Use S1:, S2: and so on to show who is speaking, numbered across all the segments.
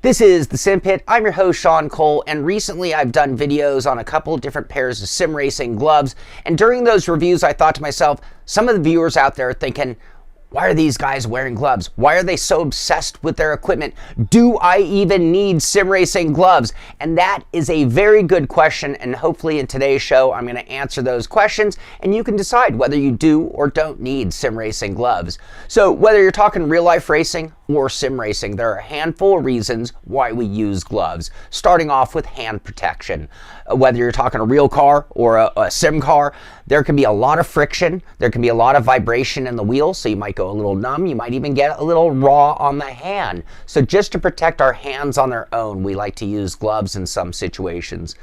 S1: This is the Simpit. I'm your host, Shaun Cole, and recently I've done videos on a couple of different pairs of sim racing gloves, and during those reviews I thought to myself, some of the viewers out there are thinking, why are these guys wearing gloves? Why are they so obsessed with their equipment? Do I even need sim racing gloves? And that is a very good question, and hopefully in today's show I'm going to answer those questions and you can decide whether you do or don't need sim racing gloves. So whether you're talking real life racing or sim racing, there are a handful of reasons why we use gloves, starting off with hand protection. Whether you're talking a real car or a sim car, there can be a lot of friction, there can be a lot of vibration in the wheel, so you might go a little numb, you might even get a little raw on the hand. So just to protect our hands on their own, we like to use gloves in some situations.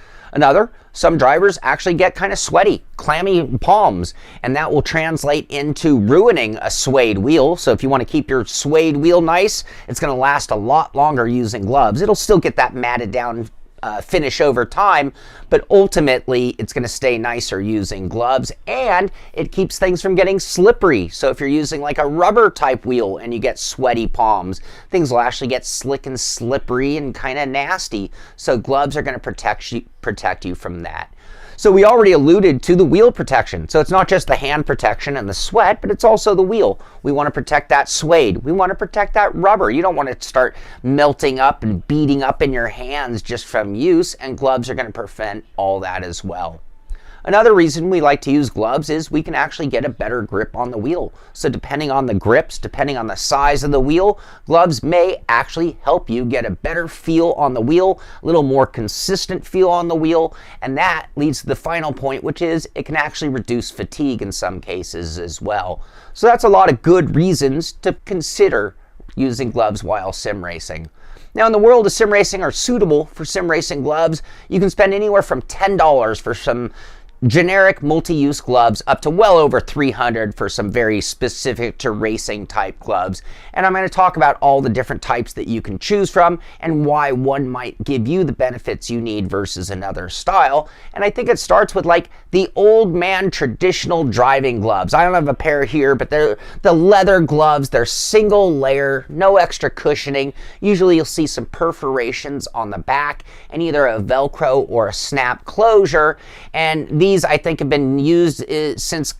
S1: Some drivers actually get kind of sweaty, clammy palms, and that will translate into ruining a suede wheel. So if you want to keep your suede wheel nice, it's going to last a lot longer using gloves. It'll still get that matted down finish over time, but ultimately it's going to stay nicer using gloves, and it keeps things from getting slippery. So if you're using like a rubber type wheel and you get sweaty palms, things will actually get slick and slippery and kind of nasty. So gloves are going to protect you from that. So we already alluded to the wheel protection. So it's not just the hand protection and the sweat, but it's also the wheel. We want to protect that suede. We want to protect that rubber. You don't want it to start melting up and beating up in your hands just from use, and gloves are going to prevent all that as well. Another reason we like to use gloves is we can actually get a better grip on the wheel. So depending on the grips, depending on the size of the wheel, gloves may actually help you get a better feel on the wheel, a little more consistent feel on the wheel, and that leads to the final point, which is it can actually reduce fatigue in some cases as well. So that's a lot of good reasons to consider using gloves while sim racing. Now, in the world of sim racing, or suitable for sim racing gloves, you can spend anywhere from $10 for some generic multi-use gloves up to well over $300 for some very specific to racing type gloves. And I'm going to talk about all the different types that you can choose from and why one might give you the benefits you need versus another style. And I think it starts with like the old man traditional driving gloves. I don't have a pair here, but they're the leather gloves. They're single layer, no extra cushioning. Usually you'll see some perforations on the back and either a Velcro or a snap closure. And these I think have been used since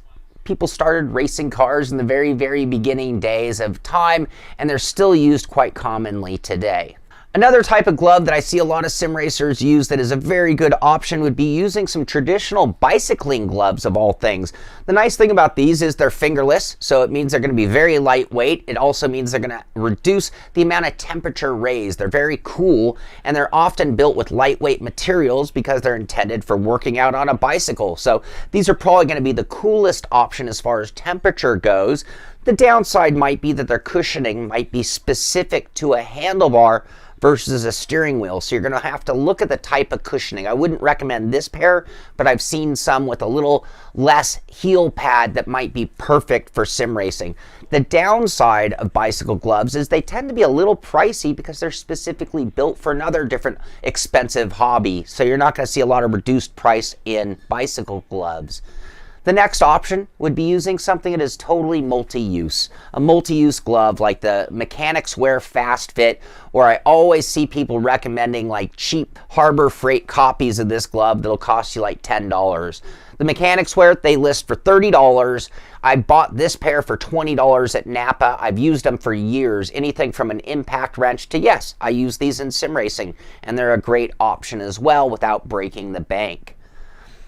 S1: people started racing cars in the very, very beginning days of time, and they're still used quite commonly today. Another type of glove that I see a lot of sim racers use that is a very good option would be using some traditional bicycling gloves of all things. The nice thing about these is they're fingerless, so it means they're going to be very lightweight. It also means they're going to reduce the amount of temperature raised. They're very cool, and they're often built with lightweight materials because they're intended for working out on a bicycle. So these are probably going to be the coolest option as far as temperature goes. The downside might be that their cushioning might be specific to a handlebar versus a steering wheel. So you're going to have to look at the type of cushioning. I wouldn't recommend this pair, but I've seen some with a little less heel pad that might be perfect for sim racing. The downside of bicycle gloves is they tend to be a little pricey because they're specifically built for another different expensive hobby. So you're not going to see a lot of reduced price in bicycle gloves. The next option would be using something that is totally multi-use. A multi-use glove like the Mechanics Wear Fast Fit, or I always see people recommending like cheap Harbor Freight copies of this glove that'll cost you like $10. The Mechanics Wear, they list for $30. I bought this pair for $20 at Napa. I've used them for years, anything from an impact wrench to, yes, I use these in sim racing, and they're a great option as well without breaking the bank.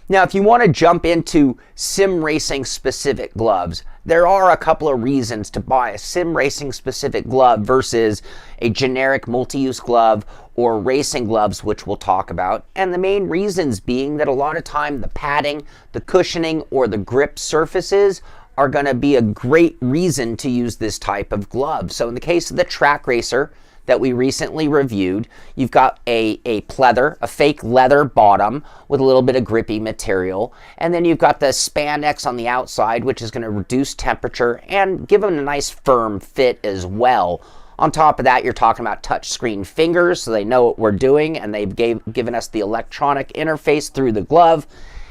S1: Now, if you want to jump into sim racing specific gloves, there are a couple of reasons to buy a sim racing specific glove versus a generic multi-use glove or racing gloves, which we'll talk about. And the main reasons being that a lot of time the padding, the cushioning, or the grip surfaces are going to be a great reason to use this type of glove. So in the case of the track racer that we recently reviewed, you've got a pleather, a fake leather bottom with a little bit of grippy material, and then you've got the spandex on the outside, which is going to reduce temperature and give them a nice firm fit as well. On top of that, you're talking about touchscreen fingers, so they know what we're doing, and they've given us the electronic interface through the glove,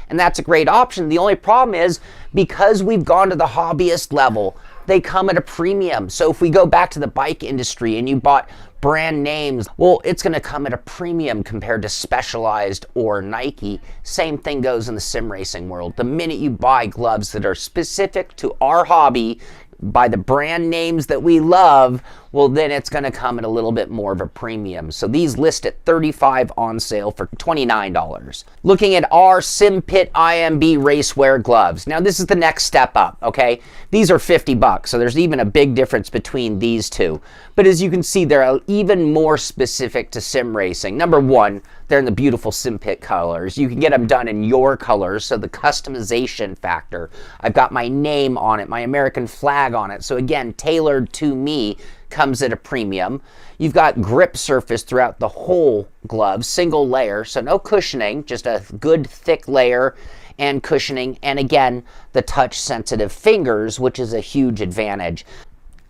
S1: and that's a great option. The only problem is, because we've gone to the hobbyist level, they come at a premium. So if we go back to the bike industry and you bought brand names, well, it's going to come at a premium compared to Specialized or Nike. Same thing goes in the sim racing world. The minute you buy gloves that are specific to our hobby, by the brand names that we love, well, then it's going to come at a little bit more of a premium. So these list at $35 on sale for $29. Looking at our Simpit IMB racewear gloves. Now this is the next step up, okay? These are $50, so there's even a big difference between these two. But as you can see, they're even more specific to sim racing. Number one, they're in the beautiful Simpit colors. You can get them done in your colors, so the customization factor. I've got my name on it, my American flag on it. So again, tailored to me, comes at a premium. You've got grip surface throughout the whole glove, single layer, so no cushioning, just a good thick layer and cushioning. And again, the touch sensitive fingers, which is a huge advantage.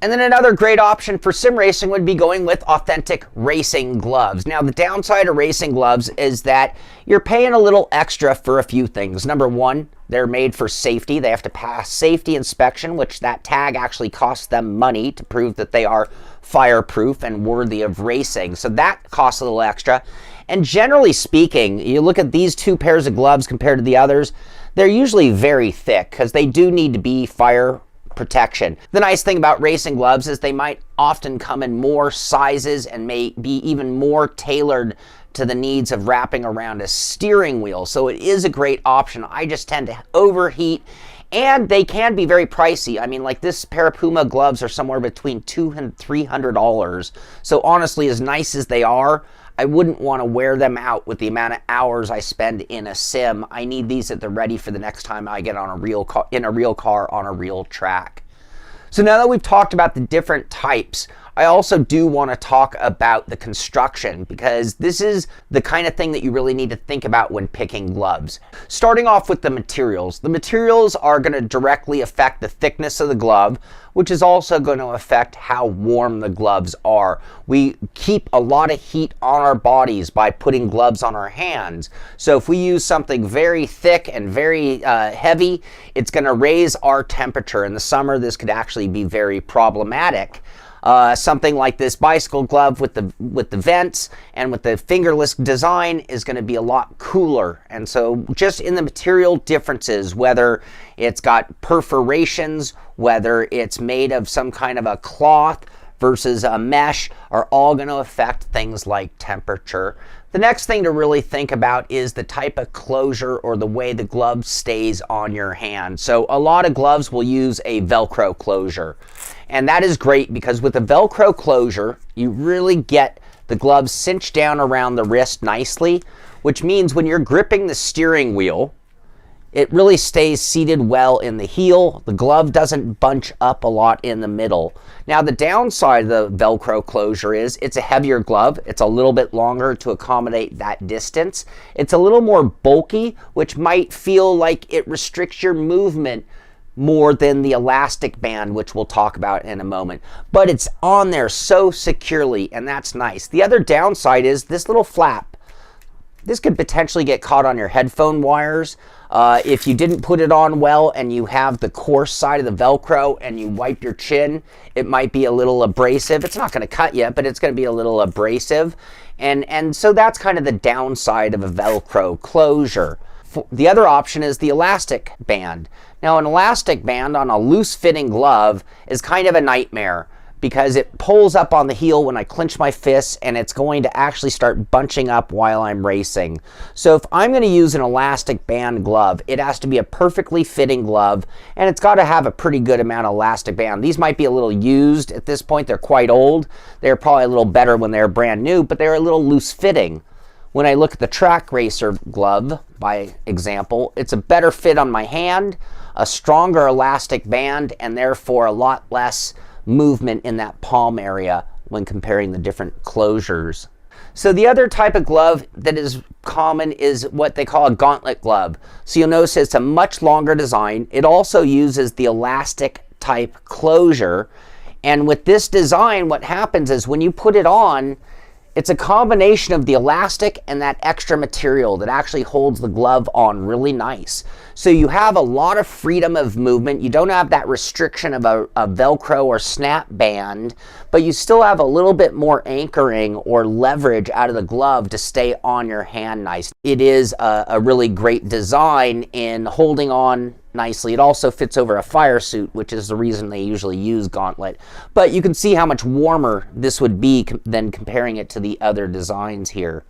S1: And then another great option for sim racing would be going with authentic racing gloves. Now, the downside of racing gloves is that you're paying a little extra for a few things. Number one, they're made for safety. They have to pass safety inspection, which that tag actually costs them money to prove that they are fireproof and worthy of racing. So that costs a little extra. And generally speaking, you look at these two pairs of gloves compared to the others, they're usually very thick because they do need to be fire protection. The nice thing about racing gloves is they might often come in more sizes and may be even more tailored to the needs of wrapping around a steering wheel. So it is a great option. I just tend to overheat, and they can be very pricey. I mean, like this pair of Puma gloves are somewhere between $200 and $300. So honestly, as nice as they are, I wouldn't want to wear them out with the amount of hours I spend in a sim. I need these at the ready for the next time I get on a real car, in a real car on a real track. So now that we've talked about the different types, I also do want to talk about the construction, because this is the kind of thing that you really need to think about when picking gloves. Starting off with the materials. The materials are going to directly affect the thickness of the glove, which is also going to affect how warm the gloves are. We keep a lot of heat on our bodies by putting gloves on our hands. So if we use something very thick and very heavy, it's going to raise our temperature. In the summer, this could actually be very problematic. Something like this bicycle glove with the vents and with the fingerless design is going to be a lot cooler. And so just in the material differences, whether it's got perforations, whether it's made of some kind of a cloth versus a mesh, are all going to affect things like temperature. The next thing to really think about is the type of closure or the way the glove stays on your hand. So a lot of gloves will use a Velcro closure. And that is great because with a Velcro closure, you really get the glove cinched down around the wrist nicely, which means when you're gripping the steering wheel, it really stays seated well in the heel. The glove doesn't bunch up a lot in the middle. Now, the downside of the Velcro closure is it's a heavier glove. It's a little bit longer to accommodate that distance. It's a little more bulky, which might feel like it restricts your movement more than the elastic band, which we'll talk about in a moment. But it's on there so securely, and that's nice. The other downside is this little flap. This could potentially get caught on your headphone wires. If you didn't put it on well and you have the coarse side of the Velcro and you wipe your chin, it might be a little abrasive. It's not going to cut you, but it's going to be a little abrasive. And so that's kind of the downside of a Velcro closure. The other option is the elastic band. Now, an elastic band on a loose fitting glove is kind of a nightmare because it pulls up on the heel when I clench my fists, and it's going to actually start bunching up while I'm racing. So if I'm going to use an elastic band glove, it has to be a perfectly fitting glove, and it's got to have a pretty good amount of elastic band. These might be a little used at this point. They're quite old. They're probably a little better when they're brand new, but they're a little loose fitting. When I look at the track racer glove, by example, it's a better fit on my hand, a stronger elastic band, and therefore a lot less movement in that palm area when comparing the different closures. So the other type of glove that is common is what they call a gauntlet glove. So you'll notice it's a much longer design. It also uses the elastic type closure. And with this design, what happens is when you put it on, It's a combination of the elastic and that extra material that actually holds the glove on really nice. So you have a lot of freedom of movement. You don't have that restriction of a Velcro or snap band, but you still have a little bit more anchoring or leverage out of the glove to stay on your hand nice. It is a really great design in holding on nicely. It also fits over a fire suit, which is the reason they usually use gauntlet. But you can see how much warmer this would be than comparing it to the other designs here.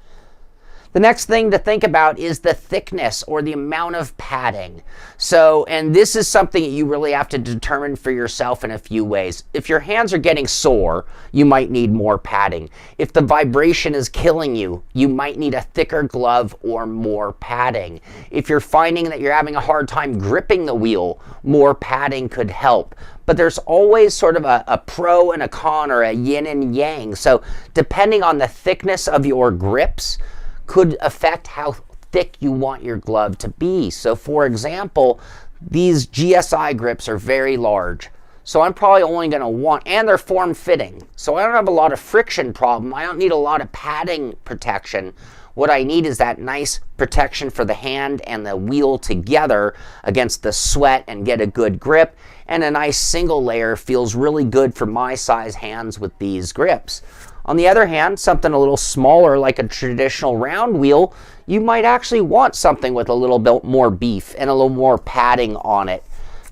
S1: The next thing to think about is the thickness or the amount of padding. So, and this is something that you really have to determine for yourself in a few ways. If your hands are getting sore, you might need more padding. If the vibration is killing you, you might need a thicker glove or more padding. If you're finding that you're having a hard time gripping the wheel, more padding could help. But there's always sort of a pro and a con, or a yin and yang. So depending on the thickness of your grips, could affect how thick you want your glove to be. So for example, these GSI grips are very large. So I'm probably only going to want, and they're form-fitting. So I don't have a lot of friction problem. I don't need a lot of padding protection. What I need is that nice protection for the hand and the wheel together against the sweat and get a good grip. And a nice single layer feels really good for my size hands with these grips. On the other hand, something a little smaller like a traditional round wheel, you might actually want something with a little bit more beef and a little more padding on it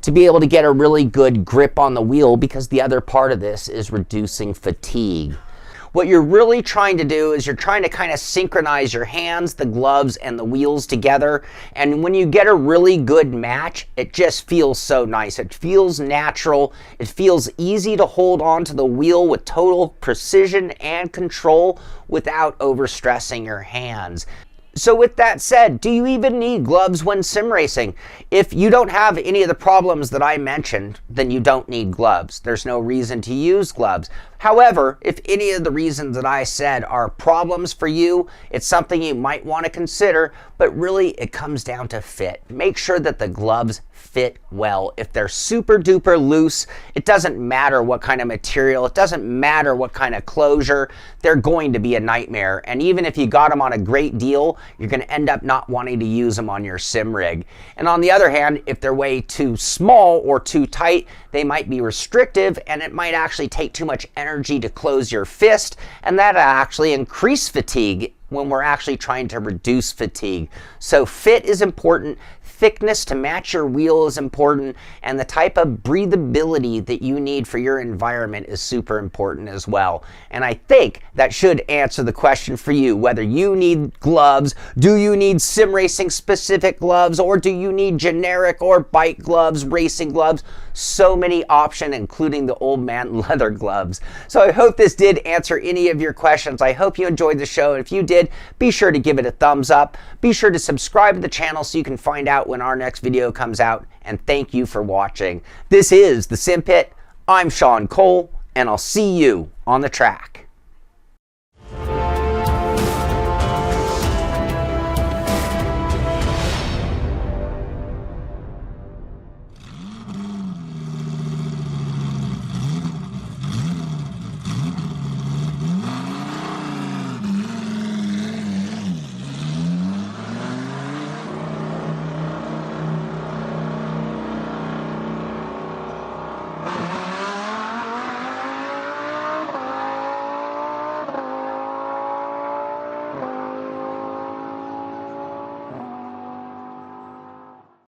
S1: to be able to get a really good grip on the wheel, because the other part of this is reducing fatigue. What you're really trying to do is you're trying to kind of synchronize your hands, the gloves, and the wheels together. And when you get a really good match, it just feels so nice. It feels natural. It feels easy to hold on to the wheel with total precision and control without overstressing your hands. So with that said, do you even need gloves when sim racing? If you don't have any of the problems that I mentioned, then you don't need gloves. There's no reason to use gloves. However, if any of the reasons that I said are problems for you, it's something you might want to consider, but really it comes down to fit. Make sure that the gloves fit well. If they're super duper loose, it doesn't matter what kind of material, it doesn't matter what kind of closure, they're going to be a nightmare. And even if you got them on a great deal, you're going to end up not wanting to use them on your sim rig. And on the other hand, if they're way too small or too tight, they might be restrictive, and it might actually take too much energy to close your fist, and that actually increase fatigue when we're actually trying to reduce fatigue. So fit is important, thickness to match your wheel is important, and the type of breathability that you need for your environment is super important as well. And I think that should answer the question for you, whether you need gloves, do you need sim racing specific gloves, or do you need generic or bike gloves, racing gloves? So many options, including the old man leather gloves. So I hope this did answer any of your questions. I hope you enjoyed the show. If you did, be sure to give it a thumbs up. Be sure to subscribe to the channel so you can find out when our next video comes out. And thank you for watching. This is the Simpit. I'm Shaun Cole, and I'll see you on the track.